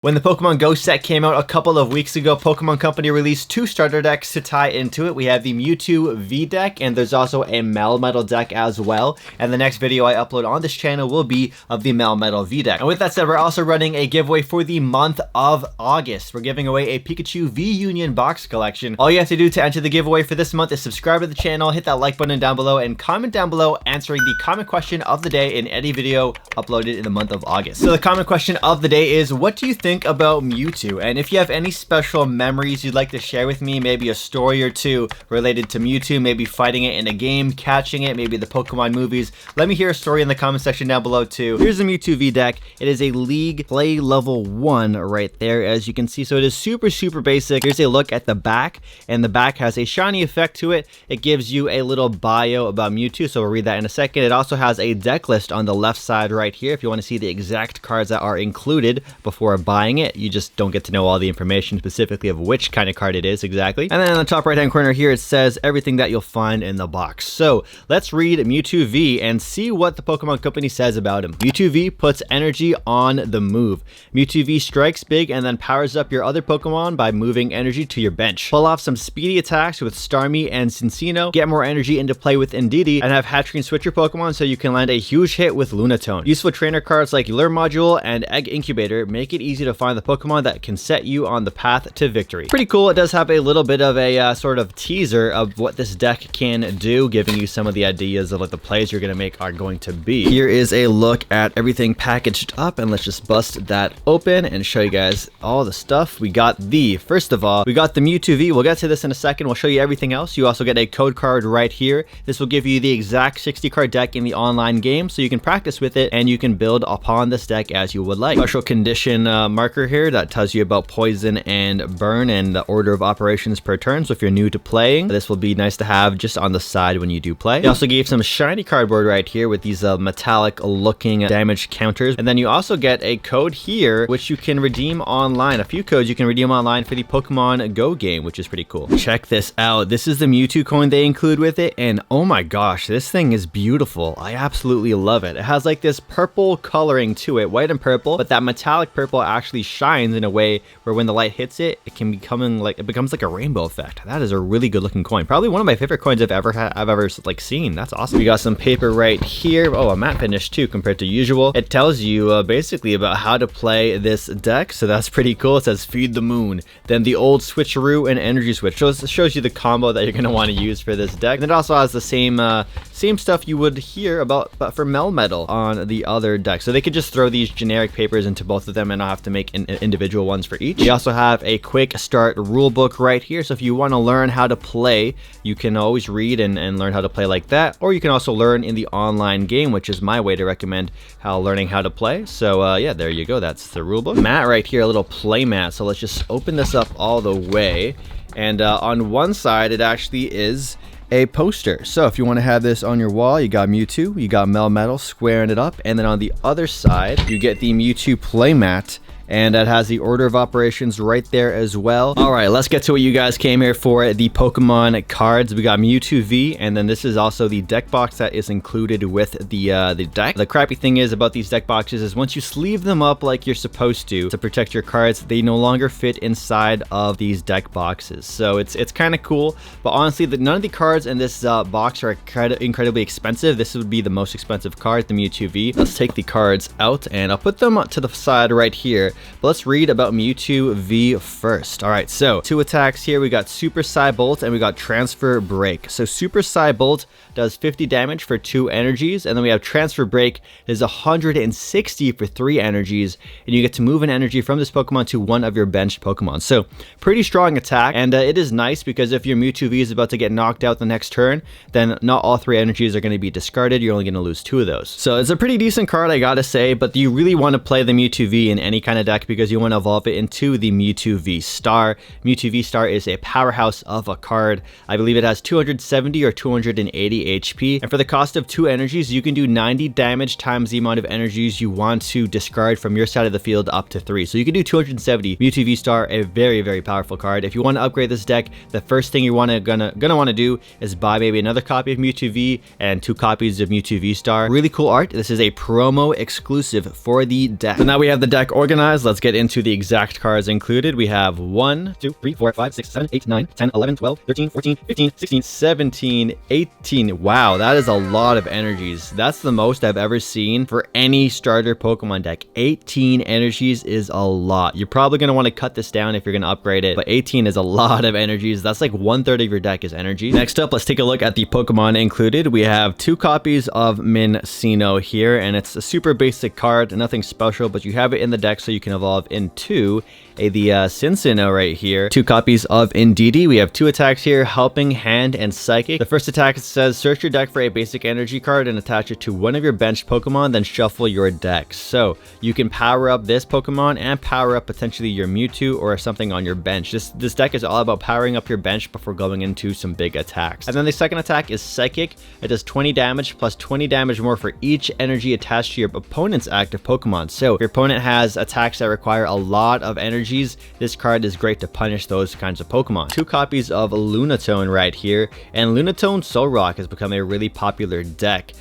When the Pokemon Go set came out a couple of weeks ago, Pokemon Company released two starter decks to tie into it. We have the Mewtwo V deck, and there's also a Melmetal deck as well. And the next video I upload on this channel will be of the Melmetal V deck. And with that said, we're also running a giveaway for the month of August. We're giving away a Pikachu V Union box collection. All you have to do to enter the giveaway for this month is subscribe to the channel, hit that like button down below, and comment down below answering the comment question of the day in any video uploaded in the month of August. So the comment question of the day is, what do you think about Mewtwo? And if you have any special memories you'd like to share with me, maybe a story or two related to Mewtwo, maybe fighting it in a game, catching it, maybe the Pokemon movies, let me hear a story in the comment section down below too. Here's the Mewtwo V deck. It is a League Play Level 1 right there, as you can see. So it is super basic. Here's a look at the back, and the back has a shiny effect to it. It gives you a little bio about Mewtwo, so we'll read that in a second. It also has a deck list on the left side right here if you want to see the exact cards that are included before buying it. You just don't get to know all the information specifically of which kind of card it is exactly. And then on the top right hand corner here, it says everything that you'll find in the box. So let's read Mewtwo V and see what the Pokemon Company says about him. Mewtwo V puts energy on the move. Mewtwo V strikes big and then powers up your other Pokemon by moving energy to your bench. Pull off some speedy attacks with Starmie and Cinccino, get more energy into play with Indeedee, and have Hatchling switch your Pokemon so you can land a huge hit with Lunatone. Useful trainer cards like Lure Module and Egg Incubator make it easy to find the Pokemon that can set you on the path to victory. Pretty cool. It does have a little bit of a sort of teaser of what this deck can do, giving you some of the ideas of what the plays you're going to make are going to be. Here is a look at everything packaged up, and let's just bust that open and show you guys all the stuff. We got first of all, we got the Mewtwo V. We'll get to this in a second. We'll show you everything else. You also get a code card right here. This will give you the exact 60 card deck in the online game, so you can practice with it and you can build upon this deck as you would like. Special condition marker here that tells you about poison and burn and the order of operations per turn. So if you're new to playing, this will be nice to have just on the side when you do play. They also gave some shiny cardboard right here with these metallic looking damage counters. And then you also get a code here, which you can redeem online. A few codes you can redeem online for the Pokemon Go game, which is pretty cool. Check this out. This is the Mewtwo coin they include with it. And oh my gosh, this thing is beautiful. I absolutely love it. It has like this purple coloring to it, white and purple, but that metallic purple actually shines in a way where when the light hits it, it can become like, it becomes like a rainbow effect. That is a really good looking coin. Probably one of my favorite coins I've ever like seen. That's awesome. We got some paper right here. Oh, a matte finish too compared to usual. It tells you basically about how to play this deck. So that's pretty cool. It says feed the moon, then the old switcheroo and energy switch. So it shows you the combo that you're going to want to use for this deck. And it also has the same stuff you would hear about, but for Melmetal on the other deck. So they could just throw these generic papers into both of them and not have to make individual ones for each. We also have a quick start rule book right here. So if you want to learn how to play, you can always read and learn how to play like that. Or you can also learn in the online game, which is my way to recommend learning how to play. So yeah, there you go. That's the rule book. Mat right here, a little play mat. So let's just open this up all the way. And on one side, it actually is a poster. So if you want to have this on your wall, you got Mewtwo, you got Melmetal squaring it up, and then on the other side you get the Mewtwo playmat, and that has the order of operations right there as well. All right, let's get to what you guys came here for, the Pokemon cards. We got Mewtwo V, and then this is also the deck box that is included with the deck. The crappy thing is about these deck boxes is once you sleeve them up like you're supposed to protect your cards, they no longer fit inside of these deck boxes. So it's kind of cool, but honestly, none of the cards in this box are incredibly expensive. This would be the most expensive card, the Mewtwo V. Let's take the cards out, and I'll put them to the side right here. But let's read about Mewtwo V first. All right, so two attacks here. We got Super Psy Bolt and we got Transfer Break. So Super Psy Bolt does 50 damage for 2 energies, and then we have Transfer Break is 160 for 3 energies, and you get to move an energy from this Pokemon to one of your benched Pokemon. So pretty strong attack, and it is nice because if your Mewtwo V is about to get knocked out the next turn, then not all 3 energies are going to be discarded. You're only going to lose 2 of those. So it's a pretty decent card, I gotta say, but you really want to play the Mewtwo V in any kind of deck because you want to evolve it into the Mewtwo V Star. Mewtwo V Star is a powerhouse of a card. I believe it has 270 or 280 HP, and for the cost of 2 energies, you can do 90 damage times the amount of energies you want to discard from your side of the field up to 3. So you can do 270. Mewtwo V Star, a very powerful card. If you want to upgrade this deck, the first thing you're gonna want to do is buy maybe another copy of Mewtwo V and 2 copies of Mewtwo V Star. Really cool art. This is a promo exclusive for the deck. So now we have the deck organized. guys, let's get into the exact cards included. We have 1, 2, 3, 4, 5, 6, 7, 8, 9, 10, 11, 12, 13, 14, 15, 16, 17, 18. Wow, that is a lot of energies. That's the most I've ever seen for any starter Pokemon deck. 18 energies is a lot. You're probably going to want to cut this down if you're going to upgrade it, but 18 is a lot of energies. That's like 1/3 of your deck is energy. Next up, let's take a look at the Pokemon included. We have 2 copies of Minccino here, and it's a super basic card, nothing special, but you have it in the deck so you can evolve into the Cinccino right here. 2 copies of Indeedee. We have 2 attacks here, Helping Hand and Psychic. The first attack says search your deck for a basic energy card and attach it to one of your benched Pokemon, then shuffle your deck. So you can power up this Pokemon and power up potentially your Mewtwo or something on your bench. This deck is all about powering up your bench before going into some big attacks. And then the second attack is Psychic. It does 20 damage plus 20 damage more for each energy attached to your opponent's active Pokemon. So if your opponent has attacks that require a lot of energies, this card is great to punish those kinds of Pokemon. 2 copies of Lunatone right here, and Lunatone Solrock has become a really popular deck.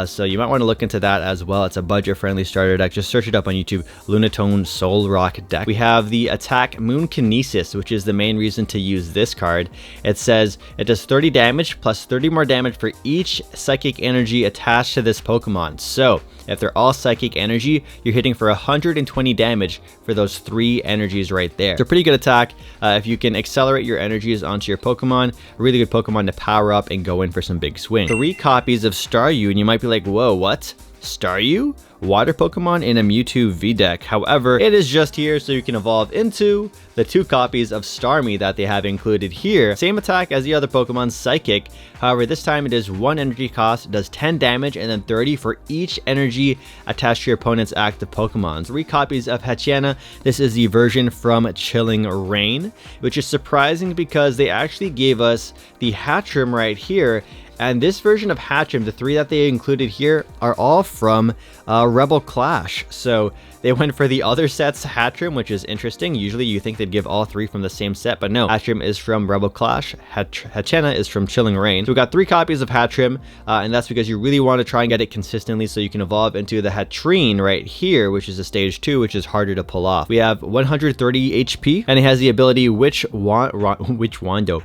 So you might want to look into that as well. It's a budget-friendly starter deck. Just search it up on YouTube, Lunatone Solrock deck. We have the attack Moonkinesis, which is the main reason to use this card. It says it does 30 damage plus 30 more damage for each psychic energy attached to this Pokemon. So if they're all psychic energy, you're hitting for 120 damage for those 3 energies right there. It's a pretty good attack if you can accelerate your energies onto your Pokemon. A really good Pokemon to power up and go in for some big swing. 3 copies of Staryu, and you might be like, whoa, what? Staryu? Water Pokemon in a Mewtwo V deck. However, it is just here so you can evolve into the 2 copies of Starmie that they have included here. Same attack as the other Pokemon, Psychic. However, this time it is 1 energy cost, does 10 damage, and then 30 for each energy attached to your opponent's active Pokemon. 3 copies of Hachiana. This is the version from Chilling Reign, which is surprising because they actually gave us the Hatchrim right here. And this version of Hatchrim, the 3 that they included here, are all from Rebel Clash. So they went for the other set's Hatchrim, which is interesting. Usually you think they'd give all 3 from the same set, but no. Hatchrim is from Rebel Clash. Hachiana is from Chilling Reign. So we got 3 copies of Hatchrim, and that's because you really want to try and get it consistently so you can evolve into the Hatrine right here, which is a stage 2, which is harder to pull off. We have 130 HP, and it has the ability Witch Rondo,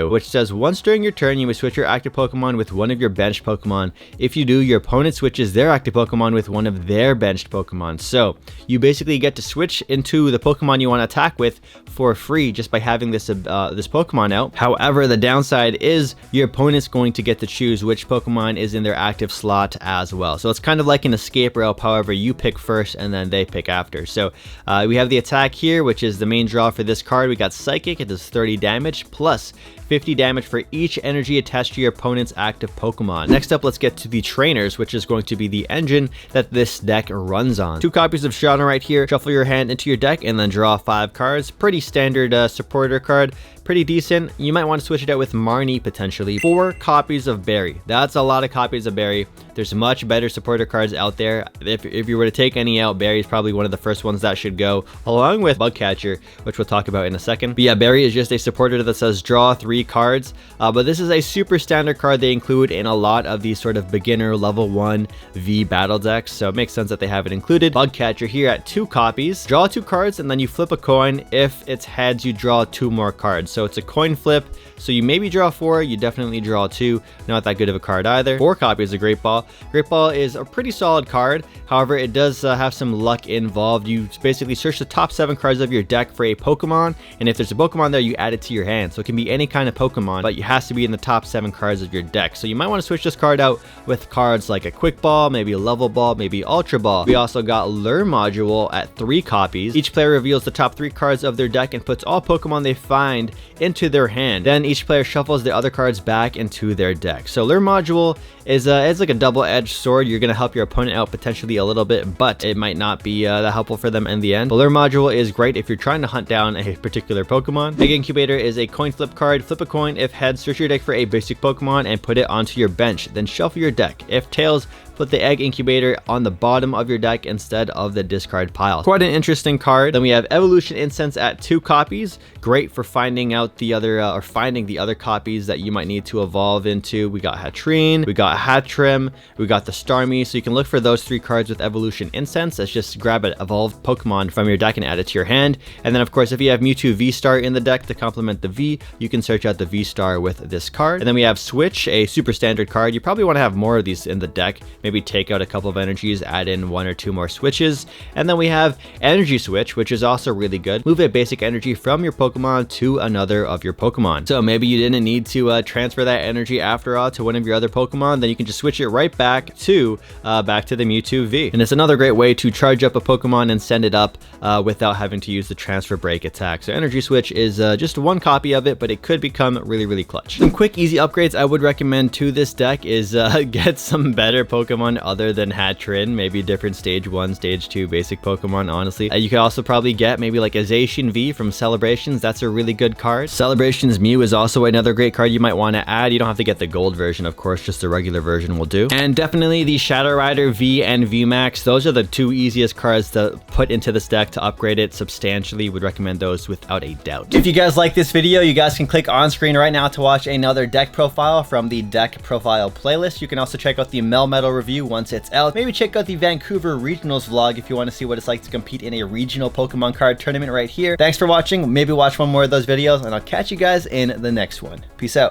which says once during your turn, you may switch your active Pokemon with one of your benched Pokemon. If you do, your opponent switches their active Pokemon with one of their benched Pokemon. So you basically get to switch into the Pokemon you want to attack with for free just by having this Pokemon out. However, the downside is your opponent's going to get to choose which Pokemon is in their active slot as well. So it's kind of like an escape route. However, you pick first and then they pick after. So we have the attack here, which is the main draw for this card. We got Psychic. It does 30 damage plus 50 damage for each energy attached to your opponent's active Pokemon. Next up, let's get to the trainers, which is going to be the engine that this deck runs on. 2 copies of Shauna right here. Shuffle your hand into your deck and then draw 5 cards. Pretty standard supporter card. Pretty decent. You might want to switch it out with Marnie potentially. 4 copies of Berry. That's a lot of copies of Berry. There's much better supporter cards out there. If you were to take any out, Berry is probably one of the first ones that should go, along with Bugcatcher, which we'll talk about in a second. But yeah, Berry is just a supporter that says draw 3 cards. But this is a super standard card they include in a lot of these sort of beginner level 1 V battle decks. So it makes sense that they have it included. Bugcatcher here at 2 copies. Draw 2 cards and then you flip a coin. If it's heads, you draw 2 more cards. So it's a coin flip. So you maybe draw 4, you definitely draw 2. Not that good of a card either. 4 copies of Great Ball. Great Ball is a pretty solid card. However, it does have some luck involved. You basically search the top 7 cards of your deck for a Pokemon, and if there's a Pokemon there, you add it to your hand. So it can be any kind of Pokemon, but it has to be in the top 7 cards of your deck. So you might want to switch this card out with cards like a Quick Ball, maybe a Level Ball, maybe Ultra Ball. We also got Lure Module at 3 copies. Each player reveals the top 3 cards of their deck and puts all Pokemon they find into their hand. Then each player shuffles the other cards back into their deck. So Lure Module is it's like a double-edged sword. You're going to help your opponent out potentially a little bit, but it might not be that helpful for them in the end. The Lure Module is great if you're trying to hunt down a particular Pokemon. Egg Incubator is a coin flip card. Flip a coin. If heads, search your deck for a basic Pokemon and put it onto your bench. Then shuffle your deck. If tails, put the egg incubator on the bottom of your deck instead of the discard pile. Quite an interesting card. Then we have Evolution Incense at 2 copies. Great for finding out the other finding the other copies that you might need to evolve into. We got Hatrine, we got Hatrim, we got the Starmie. So you can look for those 3 cards with Evolution Incense. That's just grab an evolved Pokemon from your deck and add it to your hand. And then of course, if you have Mewtwo V-Star in the deck to complement the V, you can search out the V-Star with this card. And then we have Switch, a super standard card. You probably want to have more of these in the deck. Maybe take out a couple of energies, add in 1 or 2 more switches. And then we have Energy Switch, which is also really good. Move a basic energy from your Pokemon to another of your Pokemon. So maybe you didn't need to transfer that energy after all to one of your other Pokemon, then you can just switch it right back to the Mewtwo V. And it's another great way to charge up a Pokemon and send it up without having to use the transfer break attack. So Energy Switch is just 1 copy of it, but it could become really, really clutch. Some quick, easy upgrades I would recommend to this deck is get some better Pokemon other than Hatrin, maybe different stage 1, stage 2 basic Pokemon, honestly. You could also probably get maybe like a Zacian V from Celebrations. That's a really good card. Celebrations Mew is also another great card you might want to add. You don't have to get the gold version, of course, just the regular version will do. And definitely the Shadow Rider V and VMAX. Those are the 2 easiest cards to put into this deck to upgrade it substantially. Would recommend those without a doubt. If you guys like this video, you guys can click on screen right now to watch another deck profile from the deck profile playlist. You can also check out the Melmetal review once it's out. Maybe check out the Vancouver Regionals vlog if you want to see what it's like to compete in a regional Pokemon card tournament right here. Thanks for watching. Maybe watch one more of those videos, and I'll catch you guys in the next one. Peace out.